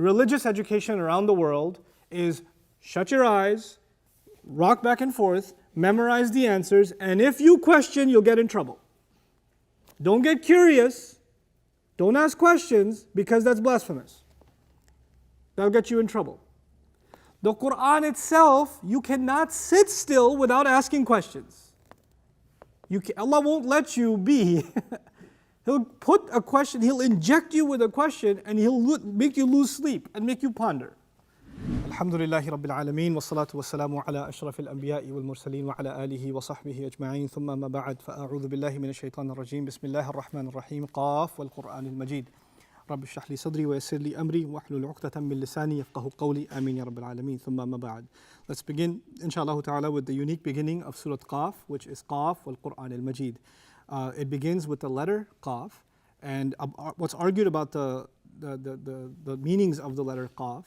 religious education around the world is shut your eyes, rock back and forth, memorize the answers, and if you question, you'll get in trouble. Don't get curious. Don't ask questions because that's blasphemous. That'll get you in trouble. The Quran itself, you cannot sit still without asking questions. Allah won't let you be. He'll put a question, He'll inject you with a question, and He'll make you lose sleep and make you ponder. Alhamdulillahi Rabbil Alameen, wa salatu wa salamu ala ashrafil anbiya'i wal mursaleen wa ala alihi wa sahbihi ajma'een, thumma ma ba'd, fa'a'udhu billahi minash shaitanir rajim, bismillahir rahmanir rahim, Qaf wal Qur'anil Majid. Rabbi shrah li sadri wa yassir li amri wa hlul 'uqdatan min lisani yafqahu qawli, ameen ya Rabbil Alameen, thumma ma ba'd. Let's begin, inshallah ta'ala, with the unique beginning of Surah Qaf, which is Qaf wal Qur'anil Majid. It begins with the letter Qaf, and what's argued about the meanings of the letter Qaf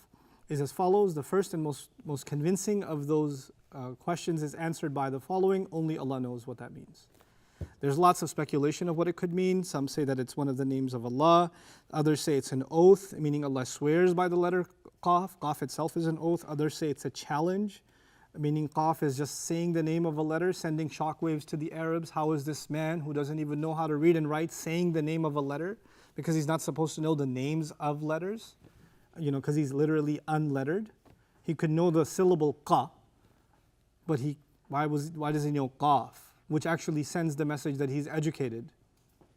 is as follows. The first and most convincing of those questions is answered by the following: only Allah knows what that means. There's lots of speculation of what it could mean. Some say that it's one of the names of Allah. Others say it's an oath, meaning Allah swears by the letter Qaf. Qaf itself is an oath. Others say it's a challenge, meaning Qaf is just saying the name of a letter, sending shockwaves to the Arabs. How is this man who doesn't even know how to read and write saying the name of a letter? Because he's not supposed to know the names of letters, because he's literally unlettered. He could know the syllable Qa, but why does he know Qaf? Which actually sends the message that he's educated,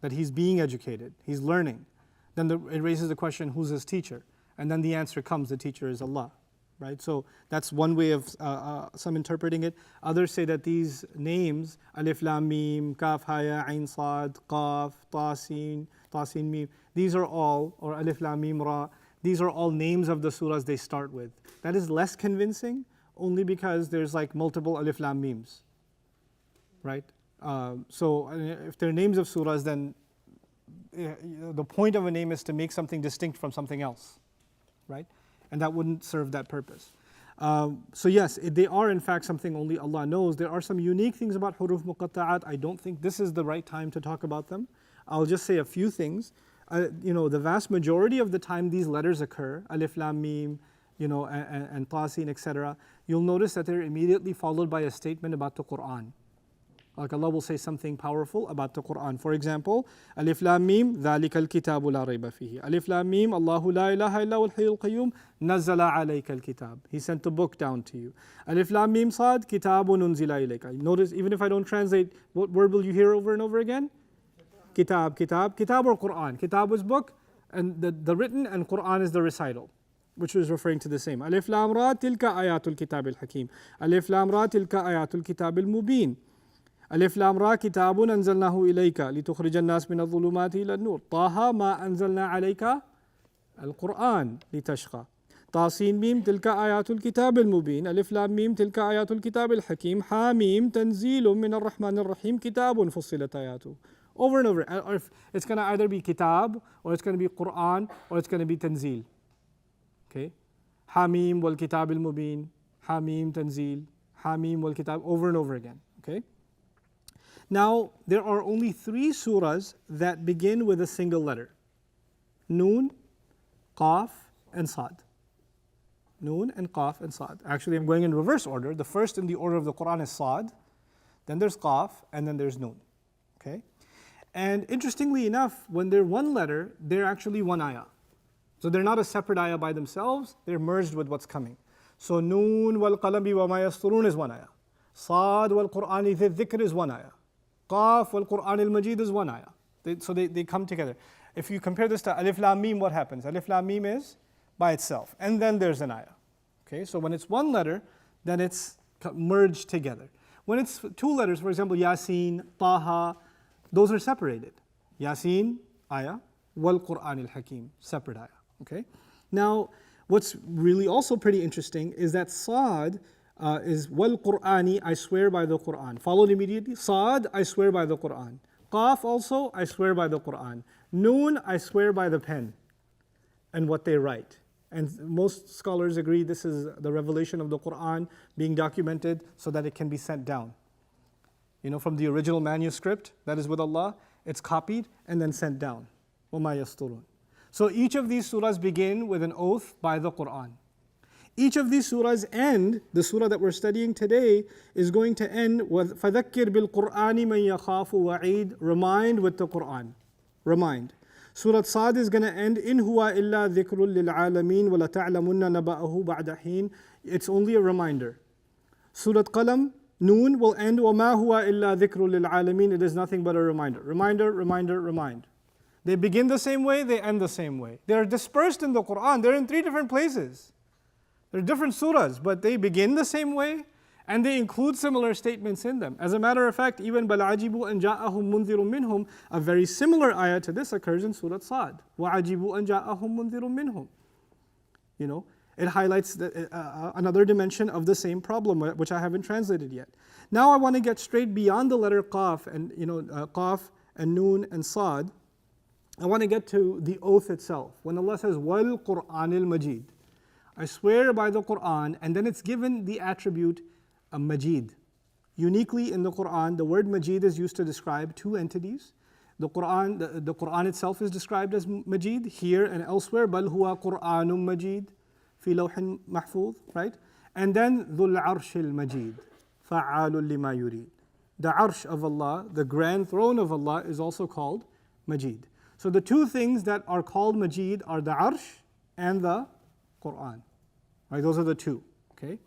that he's being educated, he's learning. Then it raises the question, who's his teacher? And then the answer comes, the teacher is Allah. Right? So that's one way of some interpreting it. Others say that these names, Alif Lam Mim, Kaf Ha Ya Ain Sad, Qaf, Tasin, Tasin Mim, these are all, or Alif Lam Mim Ra, these are all names of the surahs they start with. That is less convincing only because there's like multiple Alif Lam Mims. Right? So if they're names of surahs, then the point of a name is to make something distinct from something else. Right? And that wouldn't serve that purpose. So yes, they are in fact something only Allah knows. There are some unique things about huruf muqatta'at. I don't think this is the right time to talk about them. I'll just say a few things. The vast majority of the time these letters occur, Alif Lam Mim, and Tasin, etc., you'll notice that they're immediately followed by a statement about the Quran. Like Allah will say something powerful about the Quran. For example, Alif Lam Mim, ذَلِكَ الْكِتَابُ لَا رَيْبَ فِيهِ. Alif Lam Mim, Allahu la ilaha illa huwal hayyul qayyum, nazzala alayka al-kitab. He sent the book down to you. Alif Lam Mim Sad, kitabun unzila ilayka. Notice, even if I don't translate, what word will you hear over and over again? Kitab, kitab. Kitab or Quran. Kitab is book, and the written, and Quran is the recital, which is referring to the same. Alif Lam Ra, tilka ayatul kitab al-hakim. Alif Lam Ra, tilka ayatul kitab al-mubin. ألف لام را كتاب أنزلناه إليك لتخرج الناس من الظلمات إلى النور طه ما أنزلنا عليك القرآن لتشقى طاسين ميم تلك آيات الكتاب المبين ألف لام ميم تلك آيات الكتاب الحكيم حاميم تنزيل من الرحمن الرحيم كتاب فصلت آياته. Over and over. Or it's going to either be kitab, or it's going to be Quran, or it's going to be tanzil. Okay? Hamim wal kitab al mubin, Hamim tanzil, Hamim wal kitab, over and over again. Okay? Now, there are only 3 surahs that begin with a single letter. Noon, Qaf, and Sad. Noon and Qaf and Sad. Actually, I'm going in reverse order. The first in the order of the Quran is Sad, then there's Qaf, and then there's Noon. Okay? And interestingly enough, when they're one letter, they're actually one ayah. So they're not a separate ayah by themselves, they're merged with what's coming. So Noon wal qalami wa ma yasturun is one ayah. Sad wal Qur'ani dhi dhikr is one ayah. Qaf wal Qur'an al-Majid is one ayah. So they come together. If you compare this to Alif Lam Mim, what happens? Alif Lam Mim is by itself, and then there's an ayah. Okay, so when it's one letter, then it's merged together. When it's 2 letters, for example, Yasin, Taha, those are separated. Yasin, ayah, wal Qur'an al-Hakim, separate ayah. Okay. Now, what's really also pretty interesting is that Sad is wal Qur'ani, I swear by the Qur'an. Followed immediately, Sad, I swear by the Qur'an. Qaf also, I swear by the Qur'an. Noon, I swear by the pen and what they write. And most scholars agree this is the revelation of the Qur'an being documented so that it can be sent down. From the original manuscript that is with Allah, it's copied and then sent down. وَمَا يَسْطُرُونَ. So each of these surahs begin with an oath by the Quran. Each of these surahs end, the surah that we're studying today is going to end with فَذَكِّرْ بِالْقُرْآنِ مَنْ يَخَافُ وَعِيدٍ. Remind with the Quran. Remind. Surah Sad is going to end إِنْ هُوَ إِلَّا ذِكْرٌ لِلْعَالَمِينَ وَلَتَعْلَمُنَّ نَبَأَهُ بَعْدَ حِينٍ. It's only a reminder. Surah Qalam, Noon will end وَمَا هُوَ إِلَّا ذِكْرٌ لِلْعَالَمِينَ. It is nothing but a reminder. Reminder, reminder, remind. They begin the same way, they end the same way. They are dispersed in the Quran. They're in 3 different places. They're different surahs, but they begin the same way and they include similar statements in them. As a matter of fact, even بَلْ عَجِبُوا أَنْ جَاءَهُم مُنذِرٌ مِّنْهُم, a very similar ayah to this occurs in Surah Sad. وَعَجِبُوا أَنْ جَاءَهُم مُنذِرٌ مِّنْهُم. You know, it highlights another dimension of the same problem, which I haven't translated yet. Now I want to get straight beyond the letter Qaf and Qaf and Noon and Sad. I want to get to the oath itself. When Allah says وَالْقُرْآنِ الْمَجِيدِ, I swear by the Quran, and then it's given the attribute Majid. Uniquely in the Quran, the word Majid is used to describe 2 entities. The Quran itself is described as Majid here and elsewhere. بَلْ هُوَ قُرْآنٌ مَجِيدٌ فِي لَوْحٍ مَحْفُوظ, right? And then ذُو الْعَرْشِ الْمَجِيدُ فَعَالٌ لِمَا يُرِيدُ. The Arsh of Allah, the grand throne of Allah, is also called Majid. So the 2 things that are called Majid are the Arsh and the Quran. Right, those are the 2. Okay.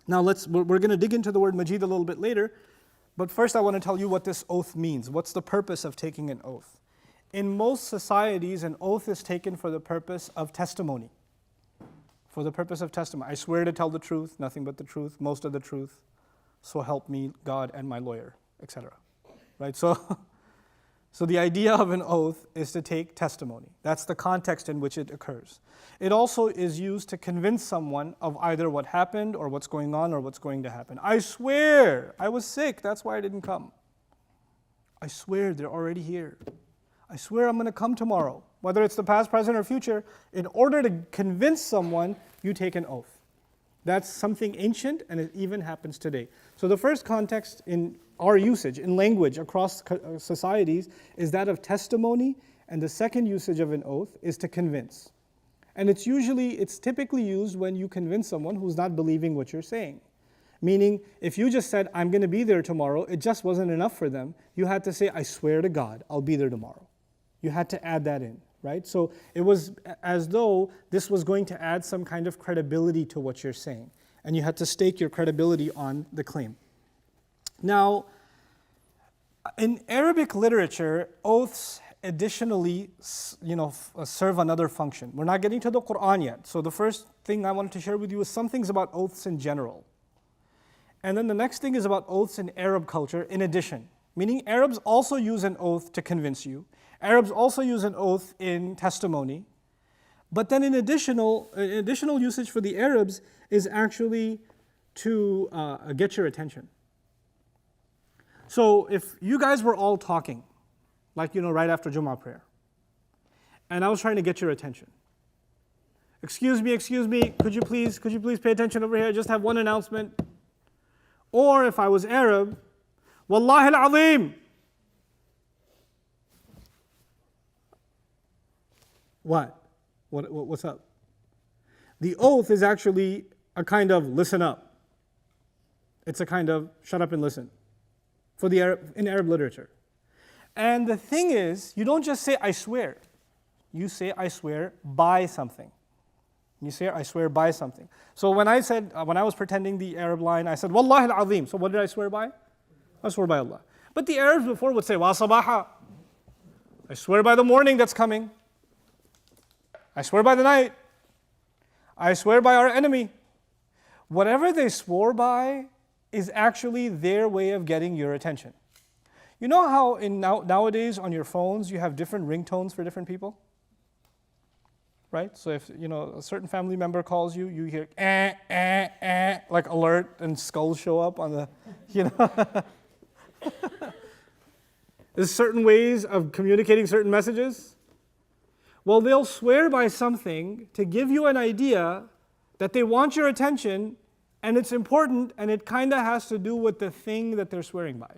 Now we're going to dig into the word Majid a little bit later, but first I want to tell you what this oath means. What's the purpose of taking an oath? In most societies, an oath is taken for the purpose of testimony. For the purpose of testimony. I swear to tell the truth, nothing but the truth, most of the truth, so help me God and my lawyer, etc. Right? So the idea of an oath is to take testimony. That's the context in which it occurs. It also is used to convince someone of either what happened or what's going on or what's going to happen. I swear I was sick, that's why I didn't come. I swear they're already here. I swear I'm going to come tomorrow. Whether it's the past, present, or future, in order to convince someone, you take an oath. That's something ancient, and it even happens today. So the first context in our usage, in language across societies, is that of testimony, and the second usage of an oath is to convince. And it's typically used when you convince someone who's not believing what you're saying. Meaning, if you just said, I'm going to be there tomorrow, it just wasn't enough for them. You had to say, I swear to God, I'll be there tomorrow. You had to add that in. Right? So it was as though this was going to add some kind of credibility to what you're saying. And you had to stake your credibility on the claim. Now, in Arabic literature, oaths additionally serve another function. We're not getting to the Quran yet. So the first thing I wanted to share with you is some things about oaths in general. And then the next thing is about oaths in Arab culture in addition. Meaning Arabs also use an oath to convince you. Arabs also use an oath in testimony. But then an additional usage for the Arabs is actually to get your attention. So if you guys were all talking, like right after Jummah prayer, and I was trying to get your attention. Excuse me, could you please pay attention over here? I just have one announcement. Or if I was Arab, Wallahi al-Azim. What's up? The oath is actually a kind of listen up. It's a kind of shut up and listen in Arab literature. And the thing is, you don't just say I swear. You say I swear by something. You say I swear by something. So when I was pretending the Arab line, I said Wallahi al-Azim. So what did I swear by? I swear by Allah. But the Arabs before would say wa sabaha. I swear by the morning that's coming. I swear by the night. I swear by our enemy. Whatever they swore by is actually their way of getting your attention. You know how nowadays on your phones you have different ringtones for different people? Right? So if a certain family member calls you, you hear like alert and skulls show up on the, There's certain ways of communicating certain messages. Well, they'll swear by something to give you an idea that they want your attention and it's important and it kind of has to do with the thing that they're swearing by.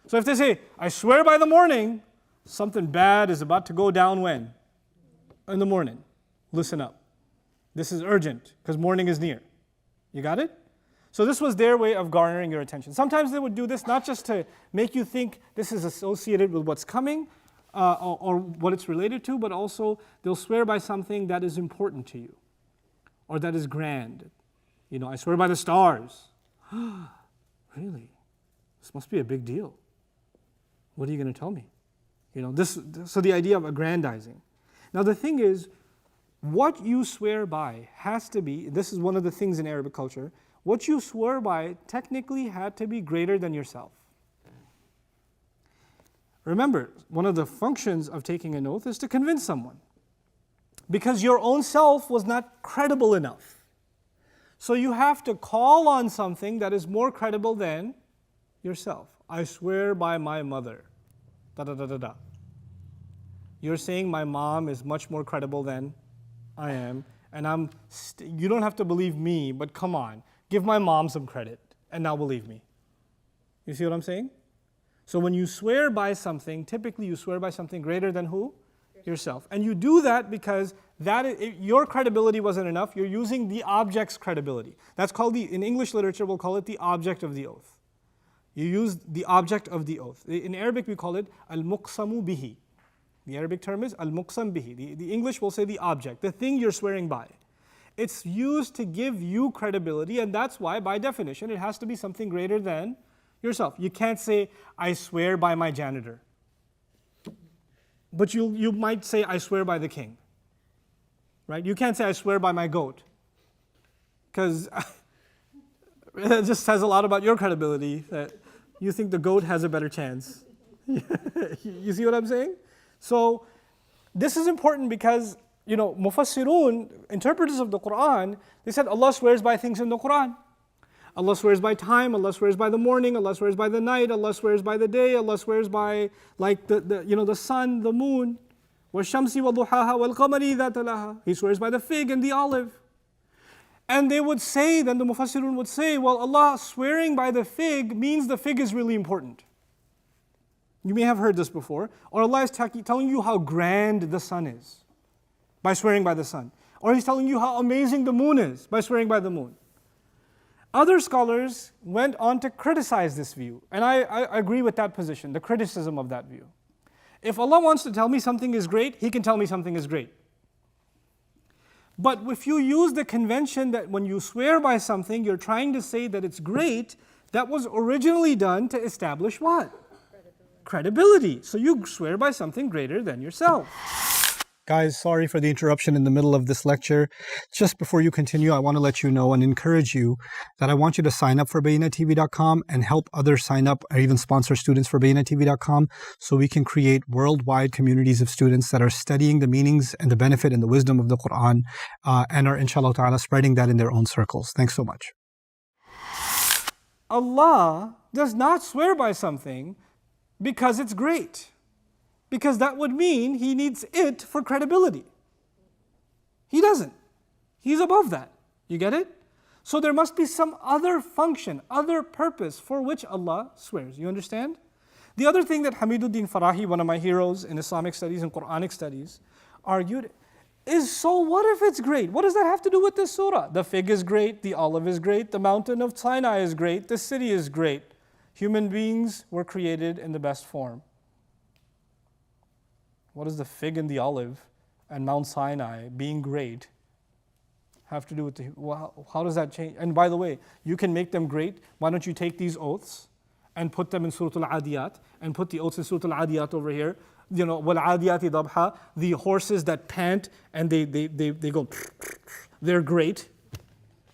So if they say, I swear by the morning, Something bad is about to go down when? In the morning. Listen up. This is urgent because morning is near. You got it? So this was their way of garnering your attention. Sometimes they would do this not just to make you think this is associated with what's coming or what it's related to, but also they'll swear by something that is important to you or that is grand. You know, I swear by the stars. Really? This must be a big deal. What are you going to tell me? You know, so the idea of aggrandizing. Now the thing is, what you swear by has to be, this is one of the things in Arabic culture, what you swear by technically had to be greater than yourself. Remember, one of the functions of taking an oath is to convince someone. Because your own self was not credible enough. So you have to call on something that is more credible than yourself. I swear by my mother. Da da da da da. You're saying my mom is much more credible than I am, and you don't have to believe me, but come on, give my mom some credit, and now believe me. You see what I'm saying? So when you swear by something, typically you swear by something greater than who? Yourself. And you do that because your credibility wasn't enough, you're using the object's credibility. That's called in English literature, we'll call it the object of the oath. You use the object of the oath. In Arabic we call it al-muqsamu bihi. The Arabic term is al-muqsam bihi. The English will say the object, the thing you're swearing by. It's used to give you credibility, and that's why, by definition, it has to be something greater than yourself. You can't say, I swear by my janitor. But you might say, I swear by the king. Right? You can't say, I swear by my goat. Because it just says a lot about your credibility that you think the goat has a better chance. You see what I'm saying? So this is important because, Mufassirun, interpreters of the Quran, they said Allah swears by things in the Quran. Allah swears by time, Allah swears by the morning, Allah swears by the night, Allah swears by the day, Allah swears by the sun, the moon. وَالشَّمْسِ وَضُحَاهَا وَالْقَمَرِ إِذَا تَلَاهَا. He swears by the fig and the olive. And they would say, then the Mufassirun would say, well, Allah swearing by the fig means the fig is really important. You may have heard this before. Or Allah is telling you how grand the sun is by swearing by the sun. Or He's telling you how amazing the moon is by swearing by the moon. Other scholars went on to criticize this view. And I agree with that position, the criticism of that view. If Allah wants to tell me something is great, He can tell me something is great. But if you use the convention that when you swear by something, you're trying to say that it's great, that was originally done to establish what? Credibility. So you swear by something greater than yourself. Guys, sorry for the interruption in the middle of this lecture. Just before you continue, I want to let you know and encourage you that I want you to sign up for BayyinaTV.com and help others sign up or even sponsor students for BayyinaTV.com so we can create worldwide communities of students that are studying the meanings and the benefit and the wisdom of the Quran and are, inshallah ta'ala, spreading that in their own circles. Thanks so much. Allah does not swear by something because it's great. Because that would mean He needs it for credibility. He doesn't. He's above that. You get it? So there must be some other function, other purpose for which Allah swears. You understand? The other thing that Hamiduddin Farahi, one of my heroes in Islamic studies and Quranic studies, argued is, so what if it's great? What does that have to do with this surah? The fig is great, the olive is great, the mountain of Sinai is great, the city is great. Human beings were created in the best form. What does the fig and the olive and Mount Sinai being great have to do with how does that change? And by the way, you can make them great. Why don't you take these oaths and put them in Surah Al-Adiyat and put the oaths in Surah Al-Adiyat over here. وَالْعَادِيَاتِ ضَبْحًا. The horses that pant and they go, they're great.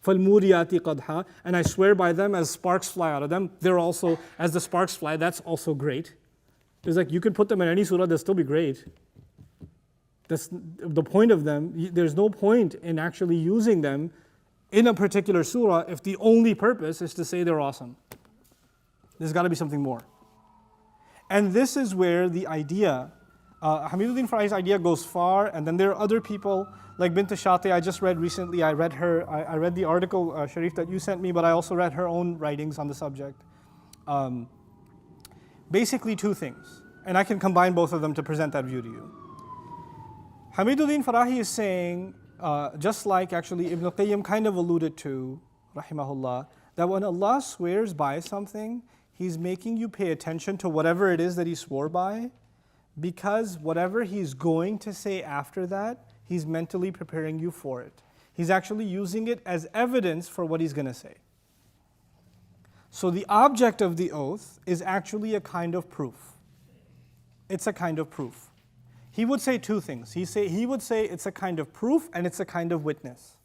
فَالْمُورِيَاتِ قَدْحًا. And I swear by them as sparks fly out of them. They're also, as the sparks fly, that's also great. It's like you could put them in any surah, they'll still be great. That's the point of them. There's no point in actually using them in a particular surah if the only purpose is to say they're awesome. There's got to be something more. And this is where the idea, Hamiduddin Farahi's idea goes far, and then there are other people like Bint Shati. I just read recently, I read the article, Sharif, that you sent me, but I also read her own writings on the subject. Basically two things. And I can combine both of them to present that view to you. Hamiduddin Farahi is saying, just like actually Ibn Qayyim kind of alluded to, rahimahullah, that when Allah swears by something, He's making you pay attention to whatever it is that He swore by, because whatever He's going to say after that, He's mentally preparing you for it. He's actually using it as evidence for what He's going to say. So the object of the oath is actually a kind of proof. It's a kind of proof. He would say two things. He would say it's a kind of proof and it's a kind of witness.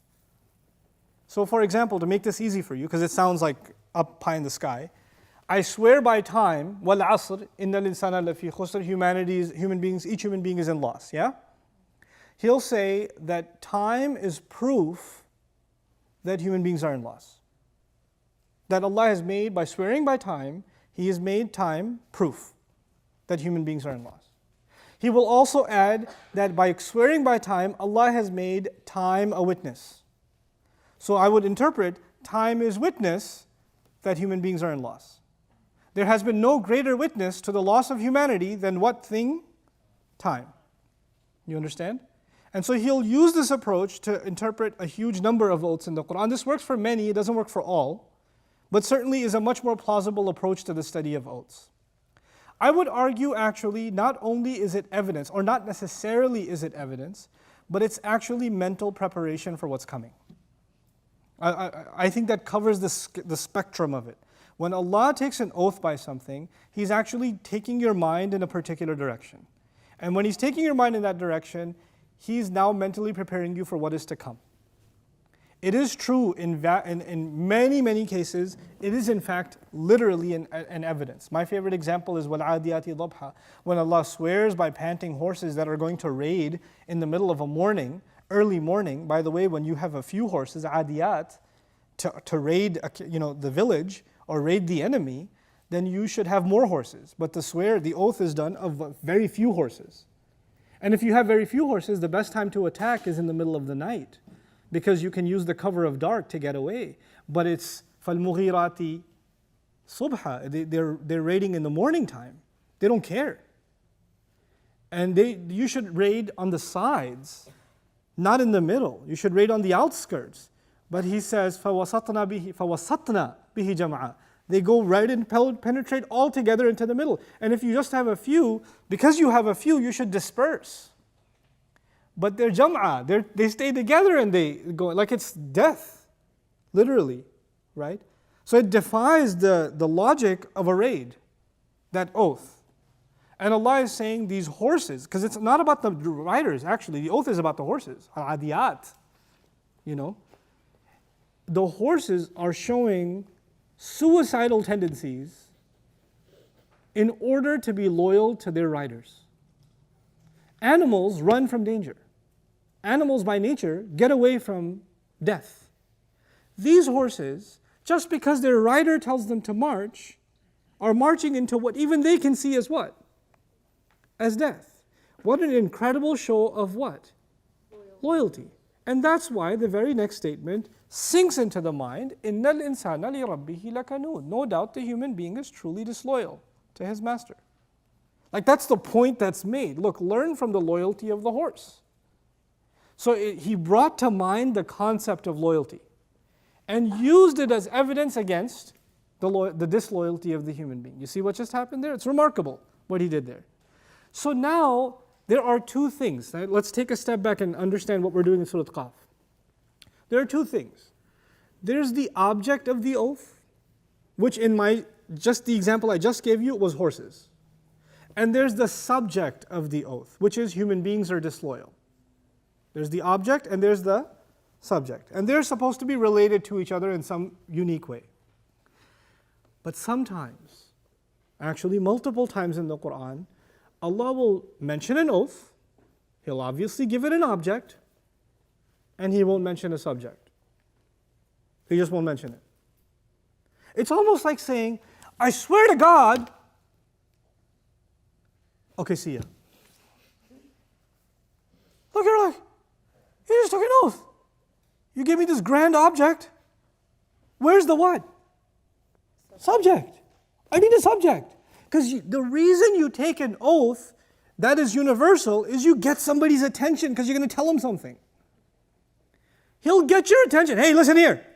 So for example, to make this easy for you, because it sounds like up high in the sky, I swear by time, wal asr, innal insana lafi khusr, human beings, each human being is in loss, yeah? He'll say that time is proof that human beings are in loss. That Allah has made, by swearing by time, He has made time proof that human beings are in loss. He will also add that by swearing by time, Allah has made time a witness. So I would interpret time is witness that human beings are in loss. There has been no greater witness to the loss of humanity than what thing? Time. You understand? And so he'll use this approach to interpret a huge number of oaths in the Quran. This works for many, it doesn't work for all, but certainly is a much more plausible approach to the study of oaths. I would argue actually not only is it evidence, or not necessarily is it evidence, but it's actually mental preparation for what's coming. I think that covers the spectrum of it. When Allah takes an oath by something, He's actually taking your mind in a particular direction. And when He's taking your mind in that direction, He's now mentally preparing you for what is to come. It is true in many, many cases, it is in fact literally an evidence. My favorite example is وَالْعَادِيَاتِ ضَبْحًا. When Allah swears by panting horses that are going to raid in the middle of a morning, early morning. By the way, when you have a few horses, adiyat, to raid the village or raid the enemy, then you should have more horses. But the oath is done of very few horses. And if you have very few horses, the best time to attack is in the middle of the night, because you can use the cover of dark to get away. But it's فَالْمُغِيرَاتِ صُبْحًا. They're raiding in the morning time. They don't care. And you should raid on the sides, not in the middle. You should raid on the outskirts. But he says, فَوَسَطْنَا بِهِ جَمْعًا. They go right and penetrate all together into the middle. And if you just have a few, because you have a few, you should disperse. But they're jam'a, they stay together and they go, like it's death, literally, right? So it defies the logic of a raid, that oath. And Allah is saying these horses, because it's not about the riders actually, the oath is about the horses, al-adiyat, The horses are showing suicidal tendencies in order to be loyal to their riders. Animals run from danger. Animals by nature get away from death. These horses, just because their rider tells them to march, are marching into what even they can see as what? As death. What an incredible show of what? Loyalty. And that's why the very next statement sinks into the mind, إِنَّ الْإِنسَانَ لِرَبِّهِ لَكَنُودٌ. No doubt the human being is truly disloyal to his master. Like that's the point that's made. Look, learn from the loyalty of the horse. So he brought to mind the concept of loyalty and used it as evidence against the disloyalty of the human being. You see what just happened there? It's remarkable what he did there. So now there are two things. Right? Let's take a step back and understand what we're doing in Surah Qaf. There are two things. There's the object of the oath, which in the example I just gave you was horses. And there's the subject of the oath, which is human beings are disloyal. There's the object and there's the subject. And they're supposed to be related to each other in some unique way. But sometimes, actually multiple times in the Quran, Allah will mention an oath, He'll obviously give it an object, and He won't mention a subject. He just won't mention it. It's almost like saying, I swear to God, okay, see ya. Look, you're like, you just took an oath. You gave me this grand object. Where's the what? Subject. I need a subject. Because the reason you take an oath that is universal is you get somebody's attention because you're going to tell him something. He'll get your attention. Hey, listen here.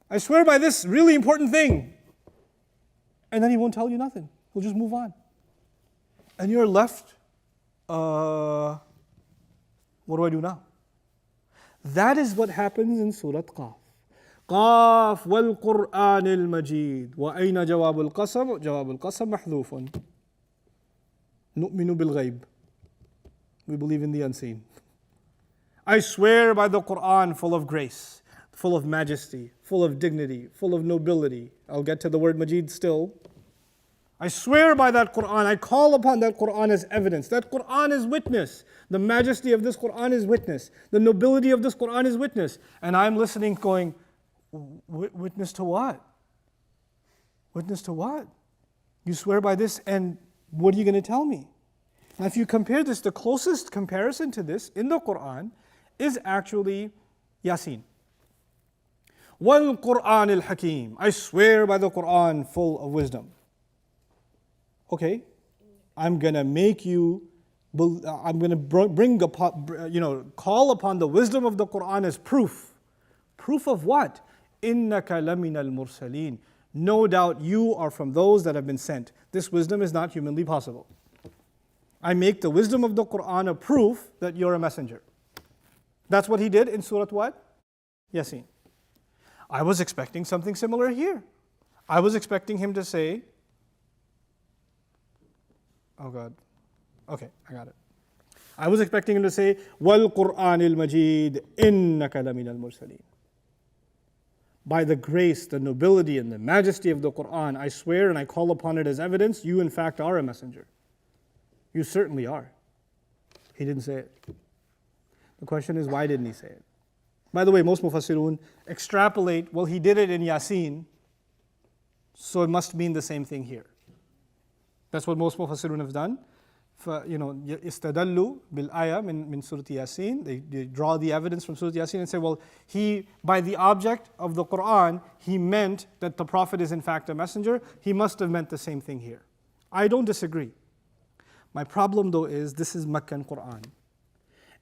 I swear by this really important thing. And then he won't tell you nothing. He'll just move on. And you're left, what do I do now? That is what happens in Surah Qaf. قاف والقرآن المجيد وأين جواب القسم؟ جواب القسم محذوف. نؤمن بالغيب. We believe in the unseen. I swear by the Quran, full of grace, full of majesty, full of dignity, full of nobility. I'll get to the word Majid still. I swear by that Quran. I call upon that Quran as evidence. That Quran is witness. The majesty of this Quran is witness. The nobility of this Quran is witness. And I'm listening going, witness to what? Witness to what? You swear by this, and what are you going to tell me? Now, if you compare this, the closest comparison to this in the Quran is actually Yasin. وَالْقُرْآنِ الْحَكِيمِ. I swear by the Quran full of wisdom. Okay, I'm going to make you, I'm going to call upon the wisdom of the Quran as proof. Proof of what? إِنَّكَ لَمِنَ الْمُرْسَلِينَ. No doubt you are from those that have been sent. This wisdom is not humanly possible. I make the wisdom of the Quran a proof that you're a messenger. That's what he did in Surah what? Yasin. I was expecting something similar here. I was expecting him to say, oh God, okay, I got it. I was expecting him to say, وَالْقُرْآنِ الْمَجِيدِ إِنَّكَ لَمِنَ الْمُرْسَلِينَ. By the grace, the nobility, and the majesty of the Quran, I swear and I call upon it as evidence, you in fact are a messenger. You certainly are. He didn't say it. The question is, why didn't he say it? By the way, most Mufassirun extrapolate, well, he did it in Yasin, so it must mean the same thing here. That's what most Mufassirun have done. استدلوا بالآية من سورة ياسين. They draw the evidence from Surah Yasin and say, well, by the object of the Quran, he meant that the Prophet is in fact a messenger. He must have meant the same thing here. I don't disagree. My problem though is this is Meccan Quran.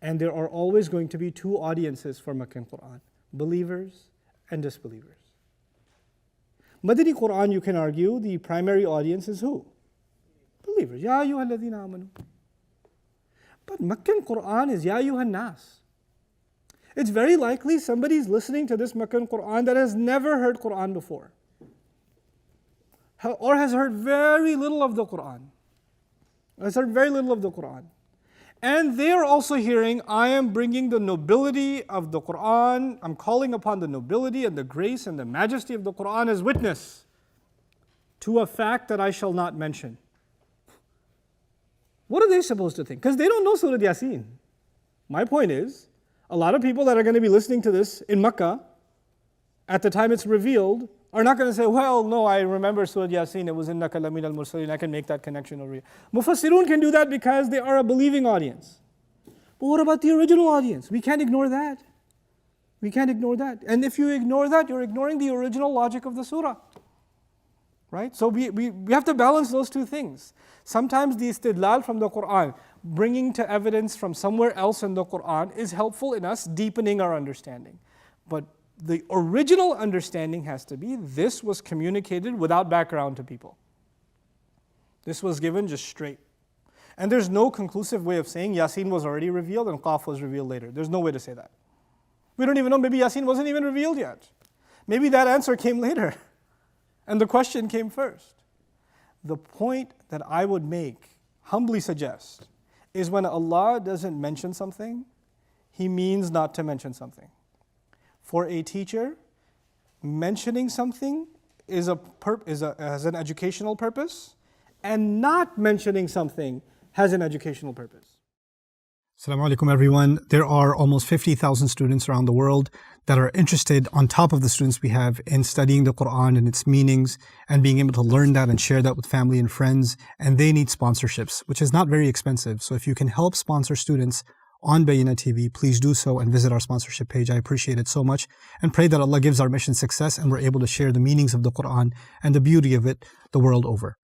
And there are always going to be two audiences for Meccan Quran, believers and disbelievers. Madani Quran, you can argue, the primary audience is who? Believers. Ya ayyuha alladhina amanu. But Meccan Quran is Ya ayyuha nas. It's very likely somebody's listening to this Meccan Quran that has never heard Quran before. Or has heard very little of the Quran. Has heard very little of the Quran. And they are also hearing, I am bringing the nobility of the Quran, I'm calling upon the nobility and the grace and the majesty of the Quran as witness to a fact that I shall not mention. What are they supposed to think? Because they don't know Surah Yasin. My point is, a lot of people that are going to be listening to this in Makkah, at the time it's revealed, are not going to say, well, no, I remember Surah Yasin, it was innaka lamina al-mursalin, I can make that connection over here. Mufassirun can do that because they are a believing audience. But what about the original audience? We can't ignore that. We can't ignore that. And if you ignore that, you're ignoring the original logic of the surah. Right? So we have to balance those two things. Sometimes the istidlal from the Quran, bringing to evidence from somewhere else in the Quran, is helpful in us deepening our understanding. But the original understanding has to be, this was communicated without background to people. This was given just straight. And there's no conclusive way of saying Yasin was already revealed and Qaf was revealed later. There's no way to say that. We don't even know, maybe Yasin wasn't even revealed yet. Maybe that answer came later. And the question came first. The point that I would make, humbly suggest, is when Allah doesn't mention something, He means not to mention something. For a teacher, mentioning something has an educational purpose, and not mentioning something has an educational purpose. Assalamu alaikum everyone. There are almost 50,000 students around the world that are interested, on top of the students we have, in studying the Quran and its meanings and being able to learn that and share that with family and friends. And they need sponsorships, which is not very expensive. So if you can help sponsor students on Bayyinah TV, please do so and visit our sponsorship page. I appreciate it so much and pray that Allah gives our mission success and we're able to share the meanings of the Quran and the beauty of it the world over.